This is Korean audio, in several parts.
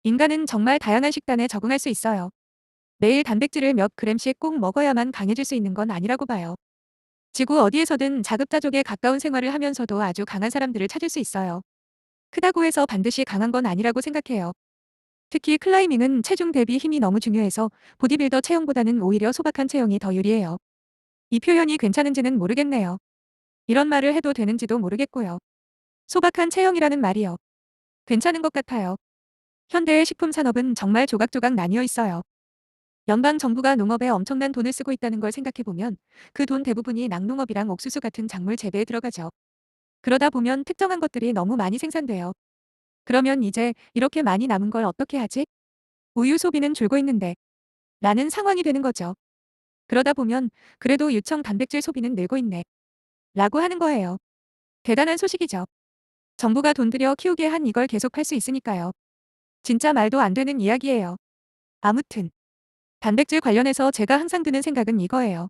인간은 정말 다양한 식단에 적응할 수 있어요. 매일 단백질을 몇 그램씩 꼭 먹어야만 강해질 수 있는 건 아니라고 봐요. 지구 어디에서든 자급자족에 가까운 생활을 하면서도 아주 강한 사람들을 찾을 수 있어요. 크다고 해서 반드시 강한 건 아니라고 생각해요. 특히 클라이밍은 체중 대비 힘이 너무 중요해서 보디빌더 체형보다는 오히려 소박한 체형이 더 유리해요. 이 표현이 괜찮은지는 모르겠네요. 이런 말을 해도 되는지도 모르겠고요. 소박한 체형이라는 말이요. 괜찮은 것 같아요. 현대의 식품 산업은 정말 조각조각 나뉘어 있어요. 연방 정부가 농업에 엄청난 돈을 쓰고 있다는 걸 생각해보면 그 돈 대부분이 낙농업이랑 옥수수 같은 작물 재배에 들어가죠. 그러다 보면 특정한 것들이 너무 많이 생산돼요. 그러면 이제 이렇게 많이 남은 걸 어떻게 하지? 우유 소비는 줄고 있는데 라는 상황이 되는 거죠. 그러다 보면 그래도 유청 단백질 소비는 늘고 있네. 라고 하는 거예요. 대단한 소식이죠. 정부가 돈 들여 키우게 한 이걸 계속 할 수 있으니까요. 진짜 말도 안 되는 이야기예요. 아무튼 단백질 관련해서 제가 항상 드는 생각은 이거예요.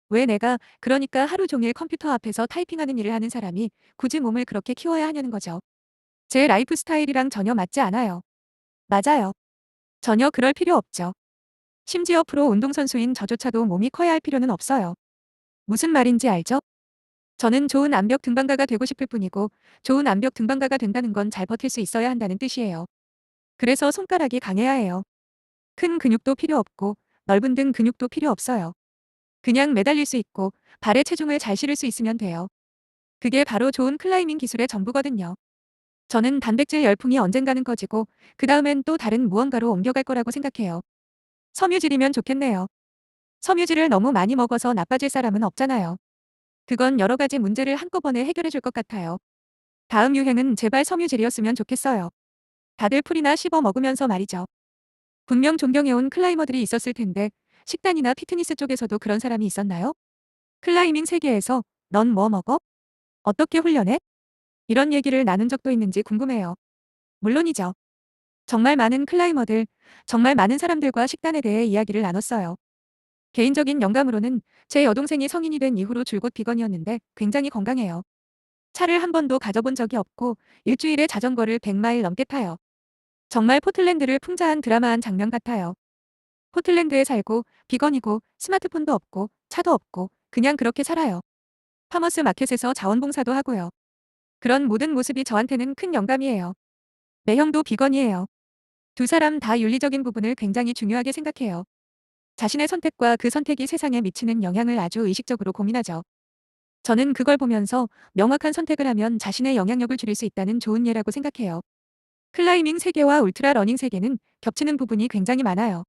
왜 내가 그러니까 하루 종일 컴퓨터 앞에서 타이핑하는 일을 하는 사람이 굳이 몸을 그렇게 키워야 하냐는 거죠. 제 라이프 스타일이랑 전혀 맞지 않아요. 맞아요. 전혀 그럴 필요 없죠. 심지어 프로 운동선수인 저조차도 몸이 커야 할 필요는 없어요. 무슨 말인지 알죠? 저는 좋은 암벽 등반가가 되고 싶을 뿐이고 좋은 암벽 등반가가 된다는 건 잘 버틸 수 있어야 한다는 뜻이에요. 그래서 손가락이 강해야 해요. 큰 근육도 필요 없고 넓은 등 근육도 필요 없어요. 그냥 매달릴 수 있고 발에 체중을 잘 실을 수 있으면 돼요. 그게 바로 좋은 클라이밍 기술의 전부거든요. 저는 단백질 열풍이 언젠가는 꺼지고 그 다음엔 또 다른 무언가로 옮겨갈 거라고 생각해요. 섬유질이면 좋겠네요. 섬유질을 너무 많이 먹어서 나빠질 사람은 없잖아요. 그건 여러 가지 문제를 한꺼번에 해결해 줄 것 같아요. 다음 유행은 제발 섬유질이었으면 좋겠어요. 다들 풀이나 씹어 먹으면서 말이죠. 분명 존경해온 클라이머들이 있었을 텐데 식단이나 피트니스 쪽에서도 그런 사람이 있었나요? 클라이밍 세계에서 넌 뭐 먹어? 어떻게 훈련해? 이런 얘기를 나눈 적도 있는지 궁금해요. 물론이죠. 정말 많은 클라이머들, 정말 많은 사람들과 식단에 대해 이야기를 나눴어요. 개인적인 영감으로는 제 여동생이 성인이 된 이후로 줄곧 비건이었는데 굉장히 건강해요. 차를 한 번도 가져본 적이 없고 일주일에 자전거를 100마일 넘게 타요. 정말 포틀랜드를 풍자한 드라마한 장면 같아요. 포틀랜드에 살고 비건이고 스마트폰도 없고 차도 없고 그냥 그렇게 살아요. 파머스 마켓에서 자원봉사도 하고요. 그런 모든 모습이 저한테는 큰 영감이에요. 매형도 비건이에요. 두 사람 다 윤리적인 부분을 굉장히 중요하게 생각해요. 자신의 선택과 그 선택이 세상에 미치는 영향을 아주 의식적으로 고민하죠. 저는 그걸 보면서 명확한 선택을 하면 자신의 영향력을 줄일 수 있다는 좋은 예라고 생각해요. 클라이밍 세계와 울트라 러닝 세계는 겹치는 부분이 굉장히 많아요.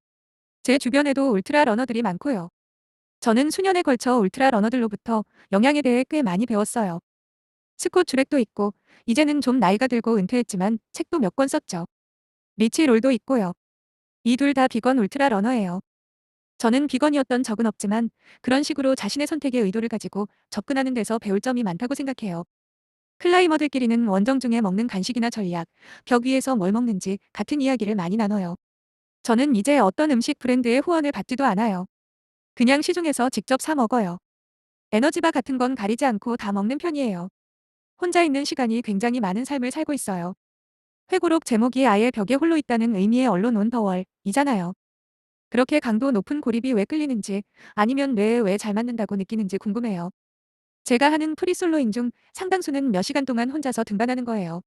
제 주변에도 울트라 러너들이 많고요. 저는 수년에 걸쳐 울트라 러너들로부터 영양에 대해 꽤 많이 배웠어요. 스콧 주렉도 있고 이제는 좀 나이가 들고 은퇴했지만 책도 몇 권 썼죠. 리치 롤도 있고요. 이 둘 다 비건 울트라 러너예요. 저는 비건이었던 적은 없지만 그런 식으로 자신의 선택의 의도를 가지고 접근하는 데서 배울 점이 많다고 생각해요. 클라이머들끼리는 원정 중에 먹는 간식이나 전략, 벽 위에서 뭘 먹는지 같은 이야기를 많이 나눠요. 저는 이제 어떤 음식 브랜드의 후원을 받지도 않아요. 그냥 시중에서 직접 사 먹어요. 에너지바 같은 건 가리지 않고 다 먹는 편이에요. 혼자 있는 시간이 굉장히 많은 삶을 살고 있어요. 회고록 제목이 아예 벽에 홀로 있다는 의미의 언론 온 더 월이잖아요. 그렇게 강도 높은 고립이 왜 끌리는지 아니면 뇌에 왜 잘 맞는다고 느끼는지 궁금해요. 제가 하는 프리솔로잉 중 상당수는 몇 시간 동안 혼자서 등반하는 거예요.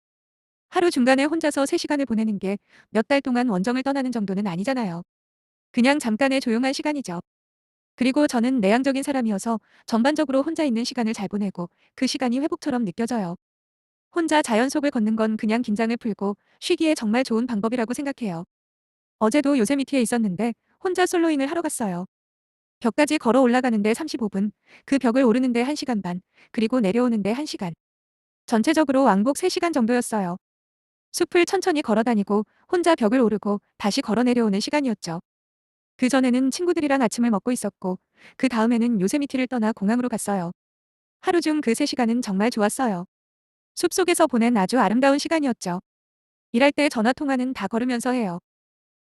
하루 중간에 혼자서 3시간을 보내는 게 몇 달 동안 원정을 떠나는 정도는 아니잖아요. 그냥 잠깐의 조용한 시간이죠. 그리고 저는 내향적인 사람이어서 전반적으로 혼자 있는 시간을 잘 보내고 그 시간이 회복처럼 느껴져요. 혼자 자연 속을 걷는 건 그냥 긴장을 풀고 쉬기에 정말 좋은 방법이라고 생각해요. 어제도 요세미티에 있었는데 혼자 솔로잉을 하러 갔어요. 벽까지 걸어 올라가는데 35분, 그 벽을 오르는데 1시간 반, 그리고 내려오는데 1시간. 전체적으로 왕복 3시간 정도였어요. 숲을 천천히 걸어 다니고 혼자 벽을 오르고 다시 걸어 내려오는 시간이었죠. 그전에는 친구들이랑 아침을 먹고 있었고 그 다음에는 요세미티를 떠나 공항으로 갔어요. 하루 중 그 3시간은 정말 좋았어요. 숲속에서 보낸 아주 아름다운 시간이었죠. 일할 때 전화 통화는 다 걸으면서 해요.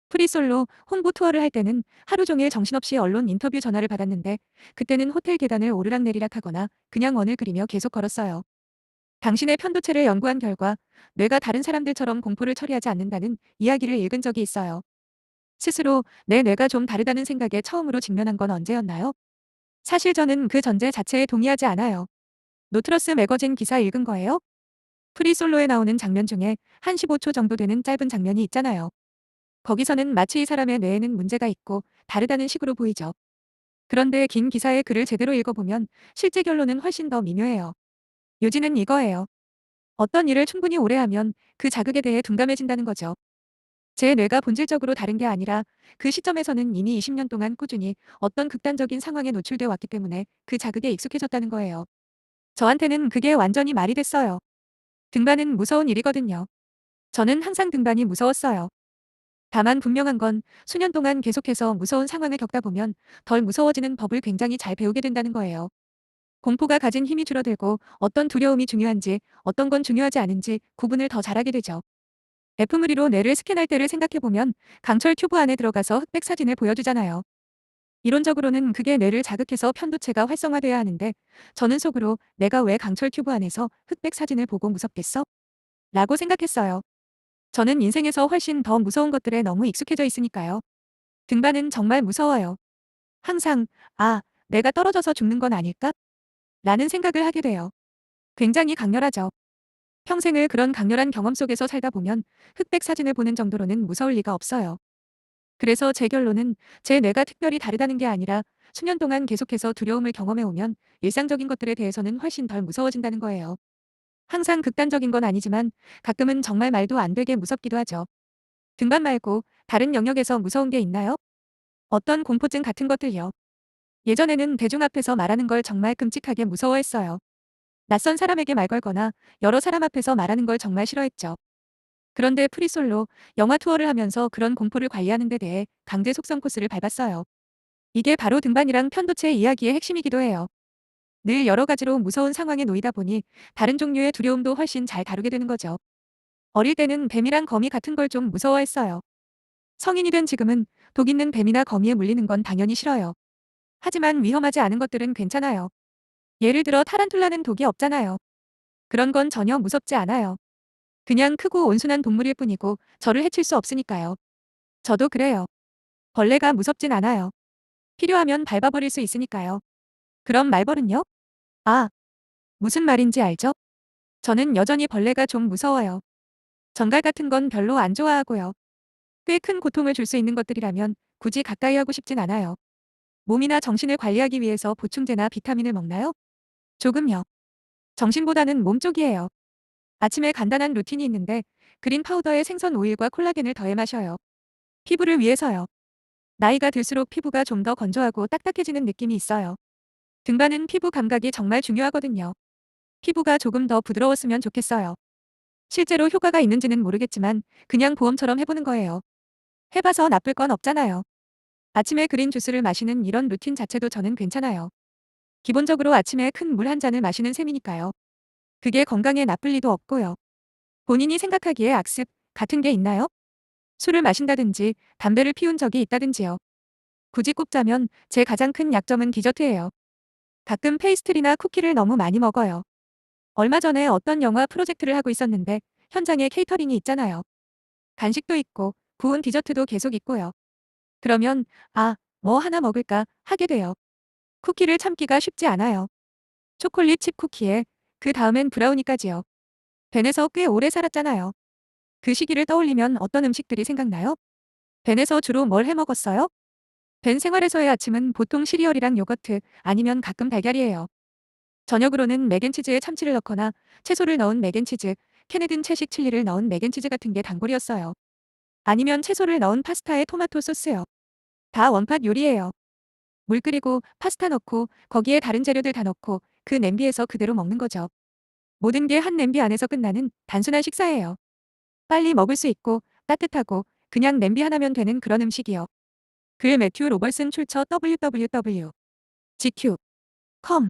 프리솔로 홍보 투어를 할 때는 하루 종일 정신없이 언론 인터뷰 전화를 받았는데 그때는 호텔 계단을 오르락내리락 하거나 그냥 원을 그리며 계속 걸었어요. 당신의 편도체를 연구한 결과 뇌가 다른 사람들처럼 공포를 처리하지 않는다는 이야기를 읽은 적이 있어요. 스스로 내 뇌가 좀 다르다는 생각에 처음으로 직면한 건 언제였나요? 사실 저는 그 전제 자체에 동의하지 않아요. 노트러스 매거진 기사 읽은 거예요? 프리솔로에 나오는 장면 중에 한 15초 정도 되는 짧은 장면이 있잖아요. 거기서는 마치 이 사람의 뇌에는 문제가 있고 다르다는 식으로 보이죠. 그런데 긴 기사의 글을 제대로 읽어보면 실제 결론은 훨씬 더 미묘해요. 요지는 이거예요. 어떤 일을 충분히 오래 하면 그 자극에 대해 둔감해진다는 거죠. 제 뇌가 본질적으로 다른 게 아니라 그 시점에서는 이미 20년 동안 꾸준히 어떤 극단적인 상황에 노출돼 왔기 때문에 그 자극에 익숙해졌다는 거예요. 저한테는 그게 완전히 말이 됐어요. 등반은 무서운 일이거든요. 저는 항상 등반이 무서웠어요. 다만 분명한 건 수년 동안 계속해서 무서운 상황을 겪다 보면 덜 무서워지는 법을 굉장히 잘 배우게 된다는 거예요. 공포가 가진 힘이 줄어들고 어떤 두려움이 중요한지 어떤 건 중요하지 않은지 구분을 더 잘하게 되죠. fMRI로 뇌를 스캔할 때를 생각해보면 강철 튜브 안에 들어가서 흑백 사진을 보여주잖아요. 이론적으로는 그게 뇌를 자극해서 편도체가 활성화돼야 하는데 저는 속으로 내가 왜 강철 튜브 안에서 흑백 사진을 보고 무섭겠어? 라고 생각했어요. 저는 인생에서 훨씬 더 무서운 것들에 너무 익숙해져 있으니까요. 등반은 정말 무서워요. 항상, 아, 내가 떨어져서 죽는 건 아닐까? 라는 생각을 하게 돼요. 굉장히 강렬하죠. 평생을 그런 강렬한 경험 속에서 살다 보면 흑백 사진을 보는 정도로는 무서울 리가 없어요. 그래서 제 결론은 제 뇌가 특별히 다르다는 게 아니라 수년 동안 계속해서 두려움을 경험해 오면 일상적인 것들에 대해서는 훨씬 덜 무서워진다는 거예요. 항상 극단적인 건 아니지만 가끔은 정말 말도 안 되게 무섭기도 하죠. 등반 말고 다른 영역에서 무서운 게 있나요? 어떤 공포증 같은 것들요. 예전에는 대중 앞에서 말하는 걸 정말 끔찍하게 무서워했어요. 낯선 사람에게 말 걸거나 여러 사람 앞에서 말하는 걸 정말 싫어했죠. 그런데 프리솔로 영화 투어를 하면서 그런 공포를 관리하는 데 대해 강제 속성 코스를 밟았어요. 이게 바로 등반이랑 편도체 이야기의 핵심이기도 해요. 늘 여러 가지로 무서운 상황에 놓이다 보니 다른 종류의 두려움도 훨씬 잘 다루게 되는 거죠. 어릴 때는 뱀이랑 거미 같은 걸 좀 무서워했어요. 성인이 된 지금은 독 있는 뱀이나 거미에 물리는 건 당연히 싫어요. 하지만 위험하지 않은 것들은 괜찮아요. 예를 들어 타란툴라는 독이 없잖아요. 그런 건 전혀 무섭지 않아요. 그냥 크고 온순한 동물일 뿐이고 저를 해칠 수 없으니까요. 저도 그래요. 벌레가 무섭진 않아요. 필요하면 밟아버릴 수 있으니까요. 그럼 말벌은요? 아, 무슨 말인지 알죠? 저는 여전히 벌레가 좀 무서워요. 전갈 같은 건 별로 안 좋아하고요. 꽤 큰 고통을 줄 수 있는 것들이라면 굳이 가까이 하고 싶진 않아요. 몸이나 정신을 관리하기 위해서 보충제나 비타민을 먹나요? 조금요. 정신보다는 몸 쪽이에요. 아침에 간단한 루틴이 있는데 그린 파우더에 생선 오일과 콜라겐을 더해 마셔요. 피부를 위해서요. 나이가 들수록 피부가 좀 더 건조하고 딱딱해지는 느낌이 있어요. 등반은 피부 감각이 정말 중요하거든요. 피부가 조금 더 부드러웠으면 좋겠어요. 실제로 효과가 있는지는 모르겠지만 그냥 보험처럼 해보는 거예요. 해봐서 나쁠 건 없잖아요. 아침에 그린 주스를 마시는 이런 루틴 자체도 저는 괜찮아요. 기본적으로 아침에 큰 물 한 잔을 마시는 셈이니까요. 그게 건강에 나쁠 리도 없고요. 본인이 생각하기에 악습 같은 게 있나요? 술을 마신다든지 담배를 피운 적이 있다든지요. 굳이 꼽자면 제 가장 큰 약점은 디저트예요. 가끔 페이스트리나 쿠키를 너무 많이 먹어요. 얼마 전에 어떤 영화 프로젝트를 하고 있었는데 현장에 케이터링이 있잖아요. 간식도 있고 구운 디저트도 계속 있고요. 그러면 아, 뭐 하나 먹을까 하게 돼요. 쿠키를 참기가 쉽지 않아요. 초콜릿 칩 쿠키에 그 다음엔 브라우니까지요. 벤에서 꽤 오래 살았잖아요. 그 시기를 떠올리면 어떤 음식들이 생각나요? 벤에서 주로 뭘 해 먹었어요? 벤 생활에서의 아침은 보통 시리얼이랑 요거트 아니면 가끔 달걀이에요. 저녁으로는 맥앤치즈에 참치를 넣거나 채소를 넣은 맥앤치즈, 캐네든 채식 칠리를 넣은 맥앤치즈 같은 게 단골이었어요. 아니면 채소를 넣은 파스타에 토마토 소스요. 다 원팟 요리예요. 물 끓이고 파스타 넣고 거기에 다른 재료들 다 넣고 그 냄비에서 그대로 먹는 거죠. 모든 게 한 냄비 안에서 끝나는 단순한 식사예요. 빨리 먹을 수 있고 따뜻하고 그냥 냄비 하나면 되는 그런 음식이요. 글 매튜 로벌슨 출처 www. GQ. com